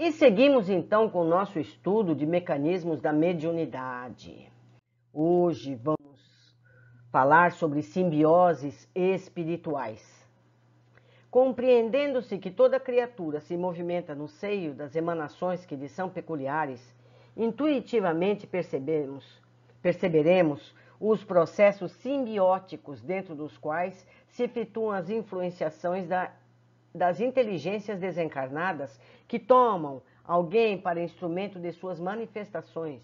E seguimos então com o nosso estudo de mecanismos da mediunidade. Hoje vamos falar sobre simbioses espirituais. Compreendendo-se que toda criatura se movimenta no seio das emanações que lhe são peculiares, intuitivamente perceberemos os processos simbióticos dentro dos quais se efetuam as influenciações das inteligências desencarnadas que tomam alguém para instrumento de suas manifestações.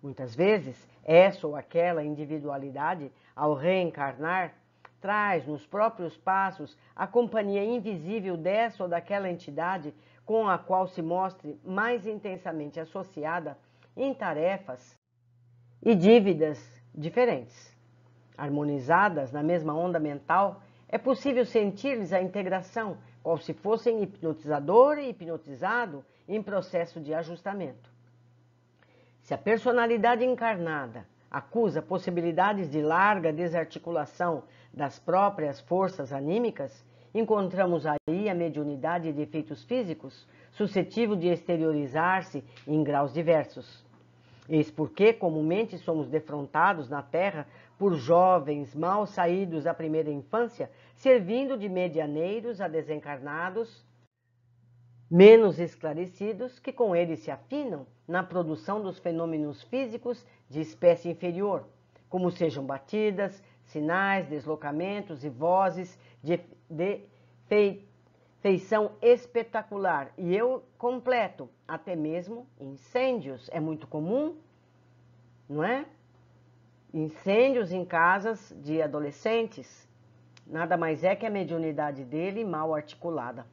Muitas vezes, essa ou aquela individualidade, ao reencarnar, traz nos próprios passos a companhia invisível dessa ou daquela entidade com a qual se mostre mais intensamente associada em tarefas e dívidas diferentes. Harmonizadas na mesma onda mental, é possível sentir-lhes a integração, qual se fossem hipnotizador e hipnotizado em processo de ajustamento. Se a personalidade encarnada acusa possibilidades de larga desarticulação das próprias forças anímicas, encontramos aí a mediunidade de efeitos físicos suscetível de exteriorizar-se em graus diversos. Eis porque comumente somos defrontados na Terra por jovens mal saídos da primeira infância, servindo de medianeiros a desencarnados menos esclarecidos que com eles se afinam na produção dos fenômenos físicos de espécie inferior, como sejam batidas, sinais, deslocamentos e vozes de feição espetacular. E eu completo, até mesmo incêndios. É muito comum, não é? Incêndios em casas de adolescentes. Nada mais é que a mediunidade dele mal articulada.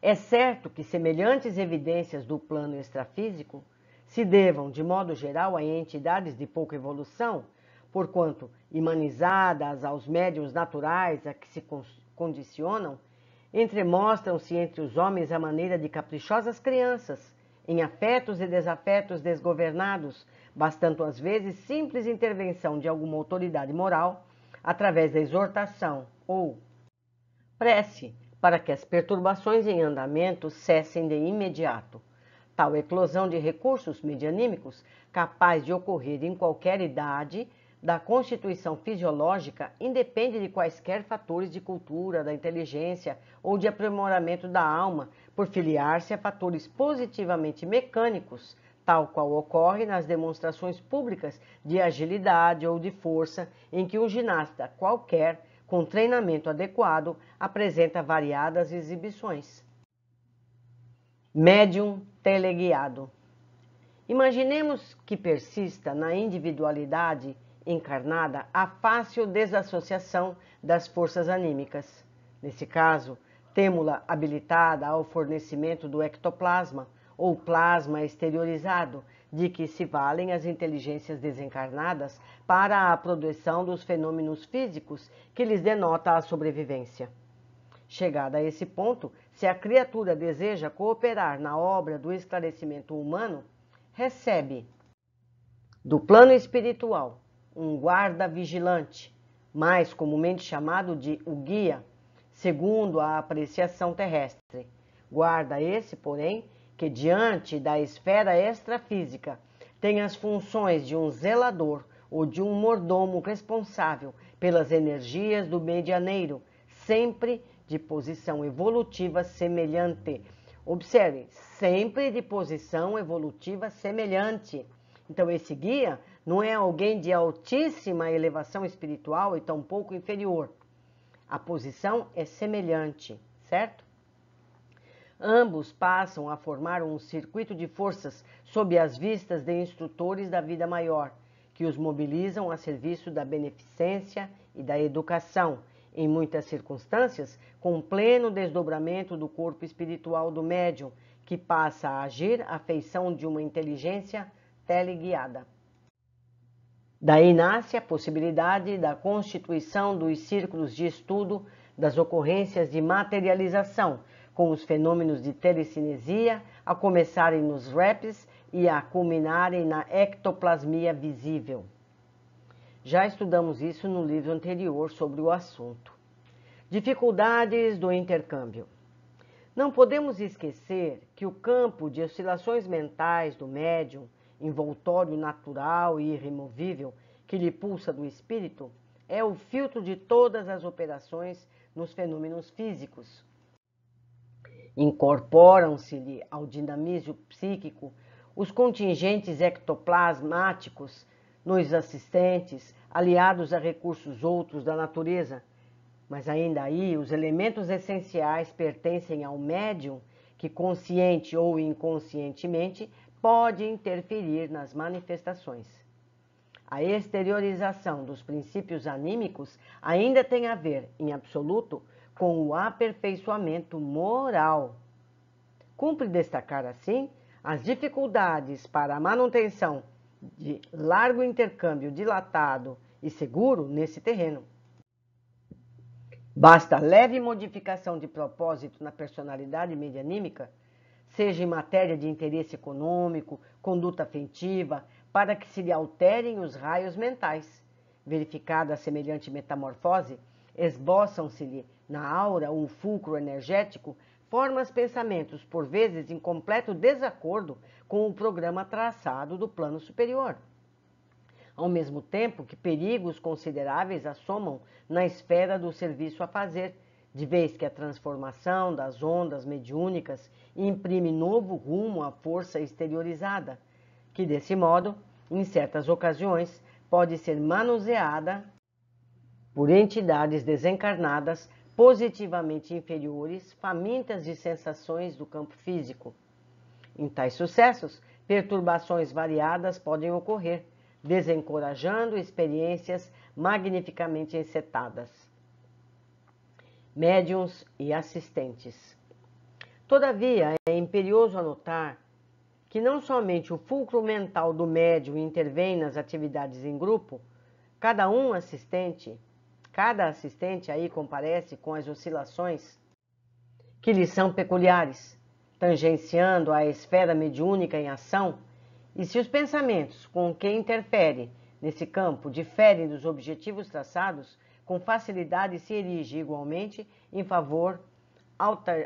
É certo que semelhantes evidências do plano extrafísico se devam, de modo geral, a entidades de pouca evolução, porquanto, imanizadas aos médiuns naturais a que se condicionam, entremostram-se entre os homens à maneira de caprichosas crianças, em afetos e desafetos desgovernados, bastando às vezes simples intervenção de alguma autoridade moral, através da exortação ou prece, para que as perturbações em andamento cessem de imediato. Tal eclosão de recursos medianímicos, capaz de ocorrer em qualquer idade da constituição fisiológica, independe de quaisquer fatores de cultura, da inteligência ou de aprimoramento da alma, por filiar-se a fatores positivamente mecânicos, tal qual ocorre nas demonstrações públicas de agilidade ou de força, em que um ginasta qualquer, com treinamento adequado, apresenta variadas exibições. Médium teleguiado. Imaginemos que persista na individualidade encarnada a fácil desassociação das forças anímicas. Nesse caso, temo-la habilitada ao fornecimento do ectoplasma, ou plasma exteriorizado, de que se valem as inteligências desencarnadas para a produção dos fenômenos físicos que lhes denota a sobrevivência. Chegada a esse ponto, se a criatura deseja cooperar na obra do esclarecimento humano, recebe do plano espiritual um guarda vigilante, mais comumente chamado de o guia, segundo a apreciação terrestre. Guarda esse, porém, que diante da esfera extrafísica tem as funções de um zelador ou de um mordomo responsável pelas energias do medianeiro, sempre de posição evolutiva semelhante. Observe, sempre de posição evolutiva semelhante. Então, esse guia não é alguém de altíssima elevação espiritual e tampouco inferior. A posição é semelhante, certo? Ambos passam a formar um circuito de forças sob as vistas de instrutores da vida maior, que os mobilizam a serviço da beneficência e da educação, em muitas circunstâncias, com pleno desdobramento do corpo espiritual do médium, que passa a agir à feição de uma inteligência teleguiada. Daí nasce a possibilidade da constituição dos círculos de estudo das ocorrências de materialização, com os fenômenos de telecinesia a começarem nos REPs e a culminarem na ectoplasmia visível. Já estudamos isso no livro anterior sobre o assunto. Dificuldades do intercâmbio. Não podemos esquecer que o campo de oscilações mentais do médium, envoltório natural e irremovível que lhe pulsa do espírito, é o filtro de todas as operações nos fenômenos físicos. Incorporam-se-lhe ao dinamismo psíquico os contingentes ectoplasmáticos nos assistentes, aliados a recursos outros da natureza, mas ainda aí os elementos essenciais pertencem ao médium que, consciente ou inconscientemente, pode interferir nas manifestações. A exteriorização dos princípios anímicos ainda tem a ver, em absoluto, com o aperfeiçoamento moral. Cumpre destacar, assim, as dificuldades para a manutenção de largo intercâmbio dilatado e seguro nesse terreno. Basta leve modificação de propósito na personalidade medianímica, seja em matéria de interesse econômico, conduta afetiva, para que se lhe alterem os raios mentais. Verificada a semelhante metamorfose, esboçam-se-lhe na aura um fulcro energético, formas pensamentos por vezes em completo desacordo com o programa traçado do plano superior. Ao mesmo tempo que perigos consideráveis assomam na esfera do serviço a fazer, de vez que a transformação das ondas mediúnicas imprime novo rumo à força exteriorizada, que desse modo, em certas ocasiões, pode ser manuseada por entidades desencarnadas positivamente inferiores, famintas de sensações do campo físico. Em tais sucessos, perturbações variadas podem ocorrer, desencorajando experiências magnificamente encetadas. Médiuns e assistentes. Todavia, é imperioso anotar que não somente o fulcro mental do médium intervém nas atividades em grupo, cada assistente aí comparece com as oscilações que lhe são peculiares, tangenciando a esfera mediúnica em ação, e se os pensamentos com que interfere nesse campo diferem dos objetivos traçados, com facilidade se erige igualmente em favor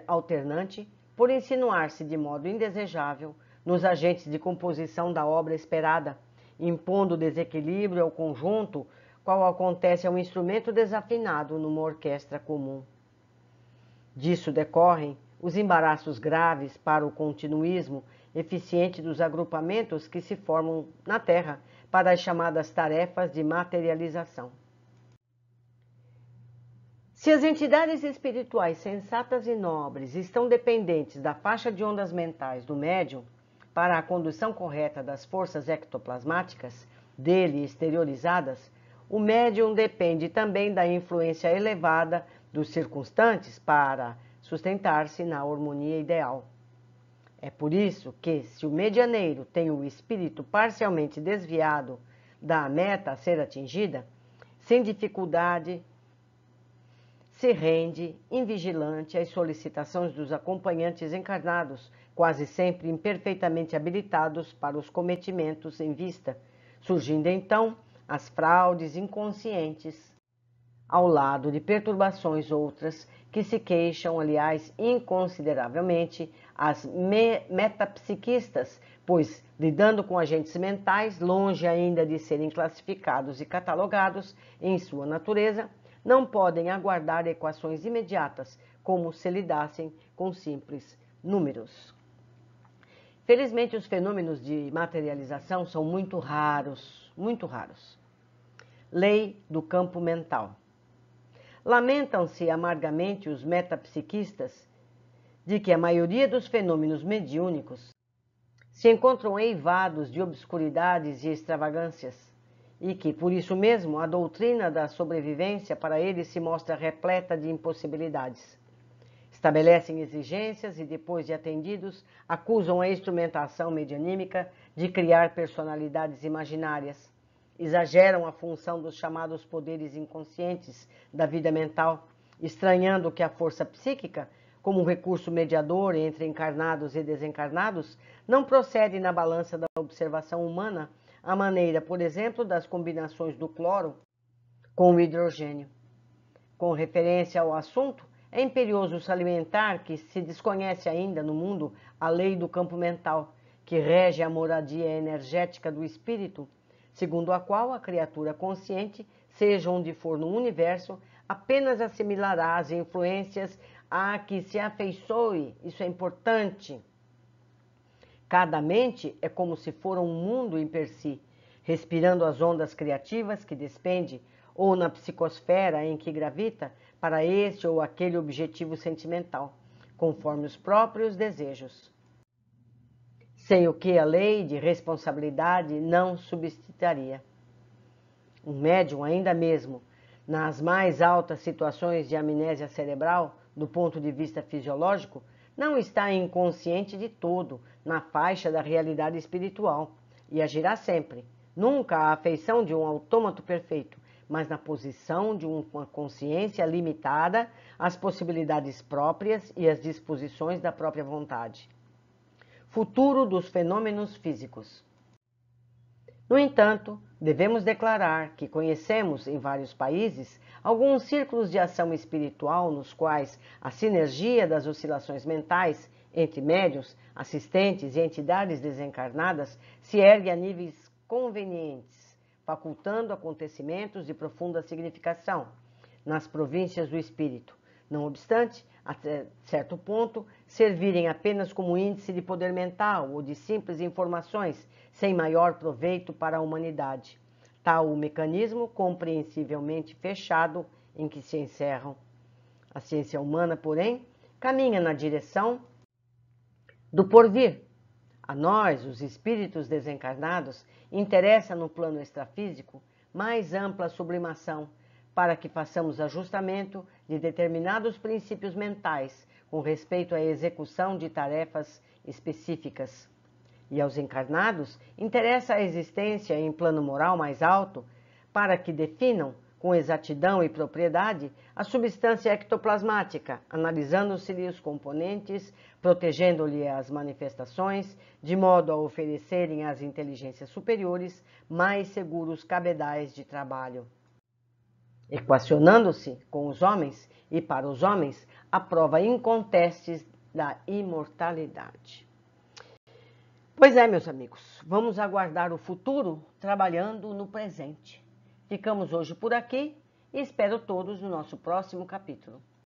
alternante, por insinuar-se de modo indesejável nos agentes de composição da obra esperada, impondo desequilíbrio ao conjunto, qual acontece ao instrumento desafinado numa orquestra comum. Disso decorrem os embaraços graves para o continuismo eficiente dos agrupamentos que se formam na Terra para as chamadas tarefas de materialização. Se as entidades espirituais sensatas e nobres estão dependentes da faixa de ondas mentais do médium para a condução correta das forças ectoplasmáticas dele exteriorizadas, o médium depende também da influência elevada dos circunstantes para sustentar-se na harmonia ideal. É por isso que, se o medianeiro tem o espírito parcialmente desviado da meta a ser atingida, sem dificuldade se rende invigilante às solicitações dos acompanhantes encarnados, quase sempre imperfeitamente habilitados para os cometimentos em vista, surgindo então as fraudes inconscientes, ao lado de perturbações outras que se queixam, aliás, inconsideravelmente, as metapsiquistas, pois, lidando com agentes mentais, longe ainda de serem classificados e catalogados em sua natureza, não podem aguardar equações imediatas, como se lidassem com simples números. Felizmente, os fenômenos de materialização são muito raros, muito raros. Lei do campo mental. Lamentam-se amargamente os metapsiquistas de que a maioria dos fenômenos mediúnicos se encontram eivados de obscuridades e extravagâncias, e que, por isso mesmo, a doutrina da sobrevivência para eles se mostra repleta de impossibilidades. Estabelecem exigências e, depois de atendidos, acusam a instrumentação medianímica de criar personalidades imaginárias. Exageram a função dos chamados poderes inconscientes da vida mental, estranhando que a força psíquica, como um recurso mediador entre encarnados e desencarnados, não procede na balança da observação humana, à maneira, por exemplo, das combinações do cloro com o hidrogênio. Com referência ao assunto, é imperioso salientar que se desconhece ainda no mundo a lei do campo mental, que rege a moradia energética do espírito, segundo a qual a criatura consciente, seja onde for no universo, apenas assimilará as influências a que se afeiçoe. Isso é importante. Cada mente é como se for um mundo em per si, respirando as ondas criativas que despende, ou na psicosfera em que gravita, para este ou aquele objetivo sentimental, conforme os próprios desejos. Sem o que a lei de responsabilidade não substituiria. Um médium, ainda mesmo nas mais altas situações de amnésia cerebral, do ponto de vista fisiológico, não está inconsciente de todo na faixa da realidade espiritual e agirá sempre, nunca à afeição de um autômato perfeito, mas na posição de uma consciência limitada às possibilidades próprias e às disposições da própria vontade. Futuro dos fenômenos físicos. No entanto, devemos declarar que conhecemos em vários países alguns círculos de ação espiritual nos quais a sinergia das oscilações mentais entre médiuns, assistentes e entidades desencarnadas se ergue a níveis convenientes, facultando acontecimentos de profunda significação nas províncias do espírito, não obstante, até certo ponto, servirem apenas como índice de poder mental ou de simples informações, sem maior proveito para a humanidade. Tal o mecanismo compreensivelmente fechado em que se encerram. A ciência humana, porém, caminha na direção do porvir. A nós, os espíritos desencarnados, interessa no plano extrafísico mais ampla sublimação, para que façamos ajustamento de determinados princípios mentais com respeito à execução de tarefas específicas. E aos encarnados interessa a existência em plano moral mais alto, para que definam com exatidão e propriedade a substância ectoplasmática, analisando-se-lhe os componentes, protegendo-lhe as manifestações, de modo a oferecerem às inteligências superiores mais seguros cabedais de trabalho. Equacionando-se com os homens e para os homens a prova incontestes da imortalidade. Pois é, meus amigos, vamos aguardar o futuro trabalhando no presente. Ficamos hoje por aqui e espero todos no nosso próximo capítulo.